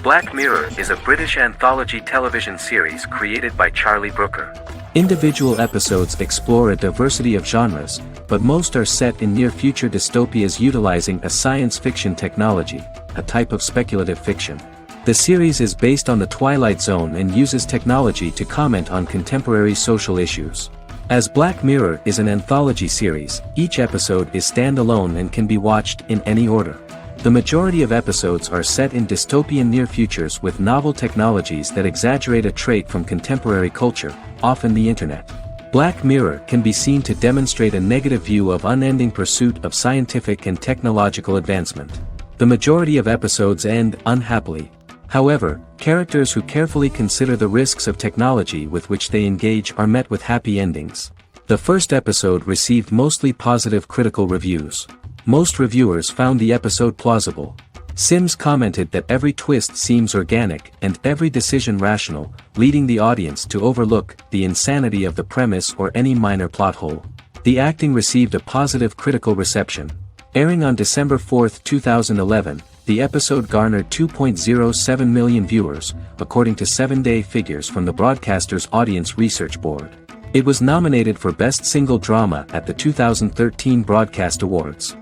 Black Mirror is a British anthology television series created by Charlie Brooker. Individual episodes explore a diversity of genres, but most are set in near-future dystopias utilizing a science fiction technology, a type of speculative fiction. The series is based on the Twilight Zone and uses technology to comment on contemporary social issues. As Black Mirror is an anthology series, each episode is standalone and can be watched in any order. The majority of episodes are set in dystopian near futures with novel technologies that exaggerate a trait from contemporary culture, often the internet. Black Mirror can be seen to demonstrate a negative view of unending pursuit of scientific and technological advancement. The majority of episodes end unhappily. However, characters who carefully consider the risks of technology with which they engage are met with happy endings. The first episode received mostly positive critical reviews. Most reviewers found the episode plausible. Sims commented that every twist seems organic and every decision rational, leading the audience to overlook the insanity of the premise or any minor plot hole. The acting received a positive critical reception. Airing on December 4, 2011, the episode garnered 2.07 million viewers, according to 7-day figures from the broadcaster's Audience Research Board. It was nominated for Best Single Drama at the 2013 Broadcast Awards.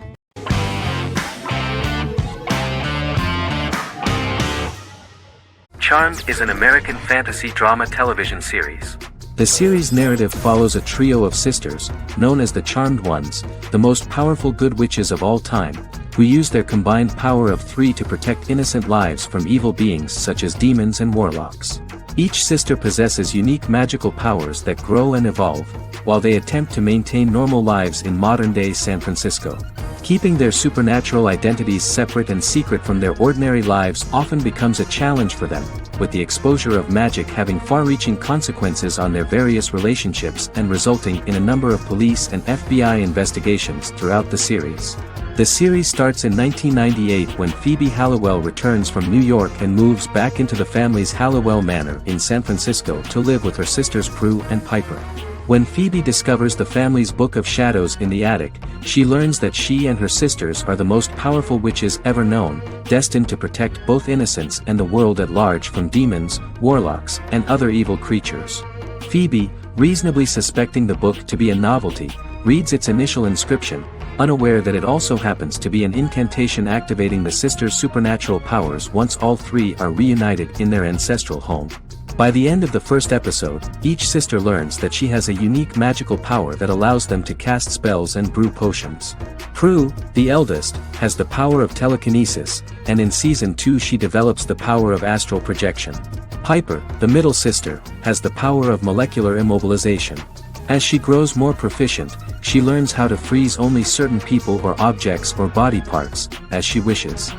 Charmed is an American fantasy drama television series. The series' narrative follows a trio of sisters, known as the Charmed Ones, the most powerful good witches of all time, who use their combined power of 3 to protect innocent lives from evil beings such as demons and warlocks. Each sister possesses unique magical powers that grow and evolve, while they attempt to maintain normal lives in modern-day San Francisco. Keeping their supernatural identities separate and secret from their ordinary lives often becomes a challenge for them, with the exposure of magic having far-reaching consequences on their various relationships and resulting in a number of police and FBI investigations throughout the series. The series starts in 1998 when Phoebe Halliwell returns from New York and moves back into the family's Halliwell Manor in San Francisco to live with her sisters Prue and Piper. When Phoebe discovers the family's Book of Shadows in the attic, she learns that she and her sisters are the most powerful witches ever known, destined to protect both innocents and the world at large from demons, warlocks, and other evil creatures. Phoebe, reasonably suspecting the book to be a novelty, reads its initial inscription, unaware that it also happens to be an incantation activating the sisters' supernatural powers once all three are reunited in their ancestral home. By the end of the first episode, each sister learns that she has a unique magical power that allows them to cast spells and brew potions. Prue, the eldest, has the power of telekinesis, and in Season 2 she develops the power of astral projection. Piper, the middle sister, has the power of molecular immobilization. As she grows more proficient, she learns how to freeze only certain people or objects or body parts, as she wishes.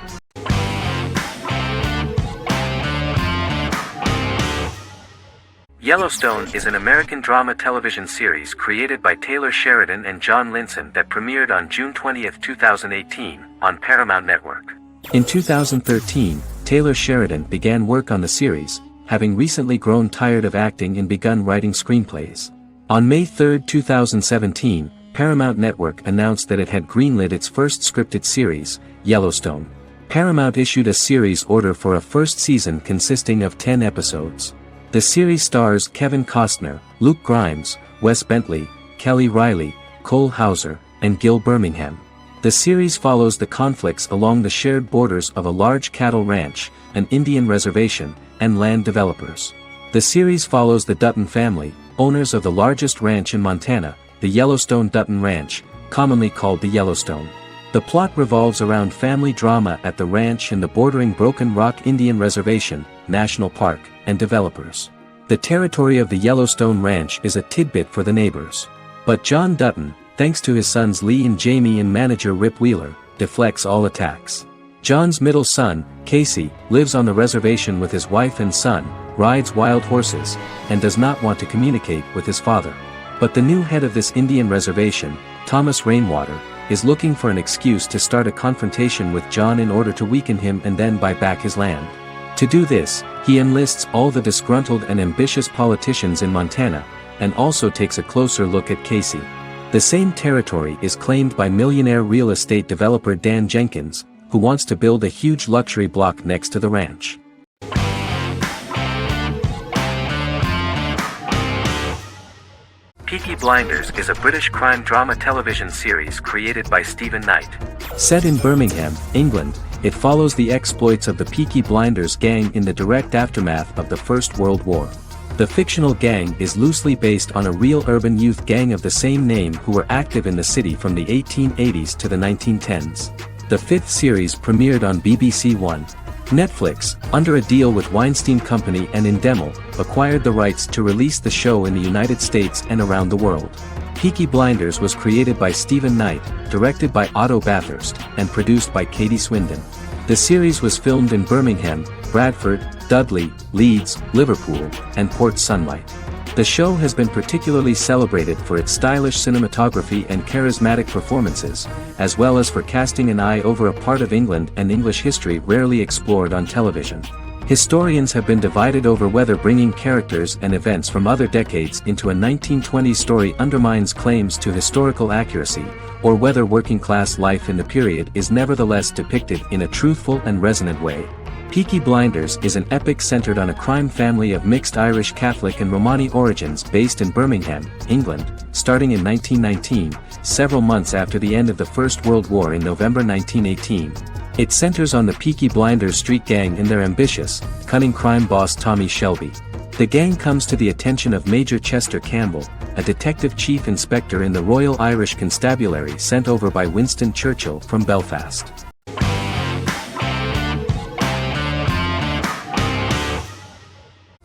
Yellowstone is an American drama television series created by Taylor Sheridan and John Linson that premiered on June 20, 2018, on Paramount Network. In 2013, Taylor Sheridan began work on the series, having recently grown tired of acting and begun writing screenplays. On May 3, 2017, Paramount Network announced that it had greenlit its first scripted series, Yellowstone. Paramount issued a series order for a first season consisting of 10 episodes. The series stars Kevin Costner, Luke Grimes, Wes Bentley, Kelly Riley, Cole Hauser, and Gil Birmingham. The series follows the conflicts along the shared borders of a large cattle ranch, an Indian reservation, and land developers. The series follows the Dutton family, owners of the largest ranch in Montana, the Yellowstone Dutton Ranch, commonly called the Yellowstone. The plot revolves around family drama at the ranch and the bordering Broken Rock Indian Reservation, National Park, and developers. The territory of the Yellowstone Ranch is a tidbit for the neighbors. But John Dutton, thanks to his sons Lee and Jamie and manager Rip Wheeler, deflects all attacks. John's middle son, Casey, lives on the reservation with his wife and son, rides wild horses, and does not want to communicate with his father. But the new head of this Indian reservation, Thomas Rainwater, is looking for an excuse to start a confrontation with John in order to weaken him and then buy back his land. To do this, he enlists all the disgruntled and ambitious politicians in Montana, and also takes a closer look at Casey. The same territory is claimed by millionaire real estate developer Dan Jenkins, who wants to build a huge luxury block next to the ranch. Peaky Blinders is a British crime drama television series created by Stephen Knight. Set in Birmingham, England, it follows the exploits of the Peaky Blinders gang in the direct aftermath of the First World War. The fictional gang is loosely based on a real urban youth gang of the same name who were active in the city from the 1880s to the 1910s. The fifth series premiered on BBC One. Netflix, under a deal with Weinstein Company and Endemol, acquired the rights to release the show in the United States and around the world. Peaky Blinders was created by Stephen Knight, directed by Otto Bathurst, and produced by Katie Swindon. The series was filmed in Birmingham, Bradford, Dudley, Leeds, Liverpool, and Port Sunlight. The show has been particularly celebrated for its stylish cinematography and charismatic performances, as well as for casting an eye over a part of England and English history rarely explored on television. Historians have been divided over whether bringing characters and events from other decades into a 1920s story undermines claims to historical accuracy, or whether working-class life in the period is nevertheless depicted in a truthful and resonant way. Peaky Blinders is an epic centered on a crime family of mixed Irish Catholic and Romani origins based in Birmingham, England, starting in 1919, several months after the end of the First World War in November 1918. It centers on the Peaky Blinders street gang and their ambitious, cunning crime boss Tommy Shelby. The gang comes to the attention of Major Chester Campbell, a detective chief inspector in the Royal Irish Constabulary sent over by Winston Churchill from Belfast.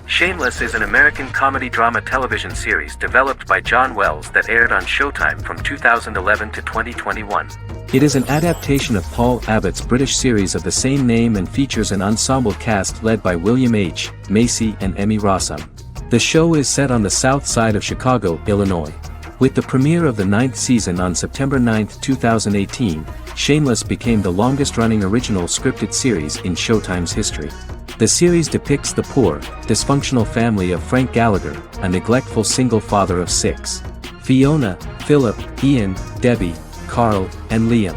Shameless is an American comedy drama television series developed by John Wells that aired on Showtime from 2011 to 2021. It is an adaptation of Paul Abbott's British series of the same name and features an ensemble cast led by William H. Macy and Emmy Rossum. The show is set on the south side of Chicago, Illinois. With the premiere of the 9th season on September 9, 2018, Shameless became the longest-running original scripted series in Showtime's history. The series depicts the poor, dysfunctional family of Frank Gallagher, a neglectful single father of 6. Fiona, Philip, Ian, Debbie, Carl, and Liam.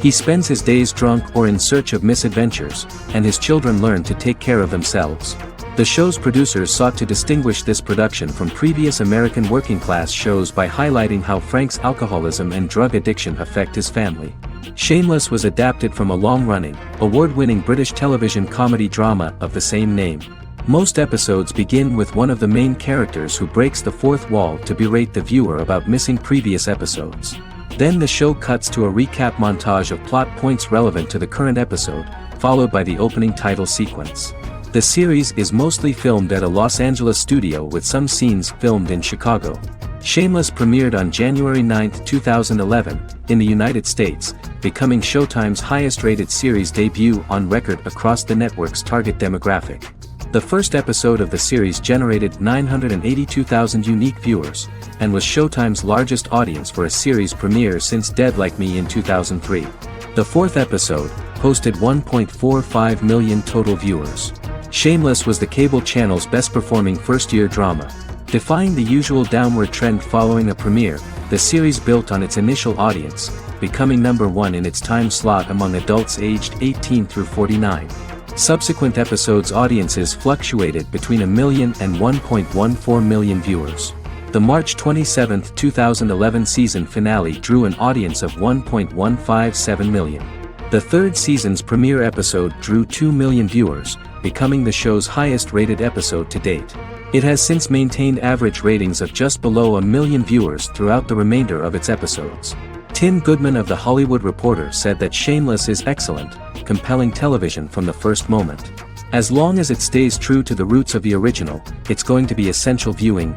He spends his days drunk or in search of misadventures, and his children learn to take care of themselves. The show's producers sought to distinguish this production from previous American working-class shows by highlighting how Frank's alcoholism and drug addiction affect his family. Shameless was adapted from a long-running, award-winning British television comedy drama of the same name. Most episodes begin with one of the main characters who breaks the fourth wall to berate the viewer about missing previous episodes. Then the show cuts to a recap montage of plot points relevant to the current episode, followed by the opening title sequence. The series is mostly filmed at a Los Angeles studio with some scenes filmed in Chicago. Shameless premiered on January 9, 2011, in the United States, becoming Showtime's highest-rated series debut on record across the network's target demographic. The first episode of the series generated 982,000 unique viewers, and was Showtime's largest audience for a series premiere since Dead Like Me in 2003. The fourth episode posted 1.45 million total viewers. Shameless was the cable channel's best-performing first-year drama. Defying the usual downward trend following a premiere, the series built on its initial audience, becoming number 1 in its time slot among adults aged 18 through 49. Subsequent episodes' audiences fluctuated between 1 million and 1.14 million viewers. The March 27, 2011 season finale drew an audience of 1.157 million. The third season's premiere episode drew 2 million viewers, becoming the show's highest-rated episode to date. It has since maintained average ratings of just below 1 million viewers throughout the remainder of its episodes. Tim Goodman of The Hollywood Reporter said that Shameless is excellent, compelling television from the first moment. As long as it stays true to the roots of the original, it's going to be essential viewing.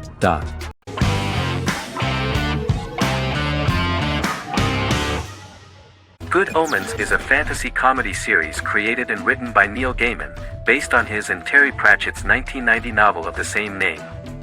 Good Omens is a fantasy comedy series created and written by Neil Gaiman, based on his and Terry Pratchett's 1990 novel of the same name.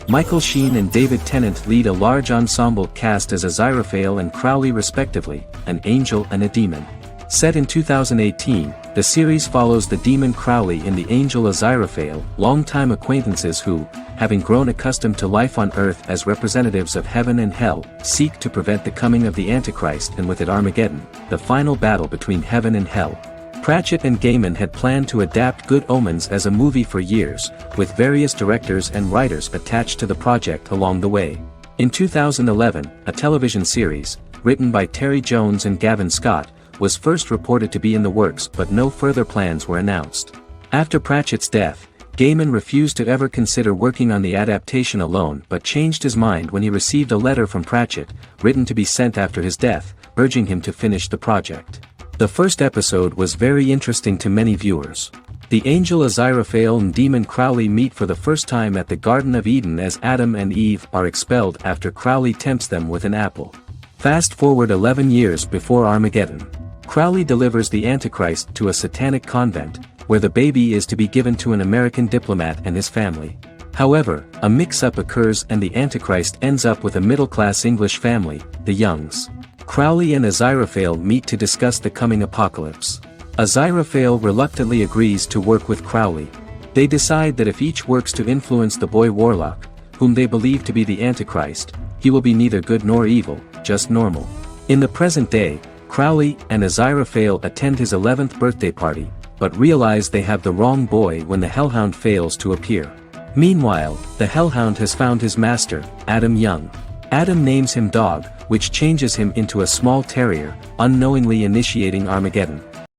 Michael Sheen and David Tennant lead a large ensemble cast as Aziraphale and Crowley respectively, an angel and a demon. Set in 2018, the series follows the demon Crowley and the angel Aziraphale, longtime acquaintances who, having grown accustomed to life on Earth as representatives of heaven and hell, seek to prevent the coming of the Antichrist and with it Armageddon, the final battle between heaven and hell. Pratchett and Gaiman had planned to adapt Good Omens as a movie for years, with various directors and writers attached to the project along the way. In 2011, a television series, written by Terry Jones and Gavin Scott, was first reported to be in the works but no further plans were announced. After Pratchett's death, Gaiman refused to ever consider working on the adaptation alone but changed his mind when he received a letter from Pratchett, written to be sent after his death, urging him to finish the project. The first episode was very interesting to many viewers. The angel Aziraphale and demon Crowley meet for the first time at the Garden of Eden as Adam and Eve are expelled after Crowley tempts them with an apple. Fast forward 11 years before Armageddon. Crowley delivers the Antichrist to a satanic convent, where the baby is to be given to an American diplomat and his family. However, a mix-up occurs and the Antichrist ends up with a middle-class English family, the Youngs. Crowley and Aziraphale meet to discuss the coming apocalypse. Aziraphale reluctantly agrees to work with Crowley. They decide that if each works to influence the boy warlock, whom they believe to be the Antichrist, he will be neither good nor evil, just normal. In the present day, Crowley and Aziraphale attend his 11th birthday party, but realize they have the wrong boy when the Hellhound fails to appear. Meanwhile, the Hellhound has found his master, Adam Young. Adam names him Dog, which changes him into a small terrier, unknowingly initiating Armageddon.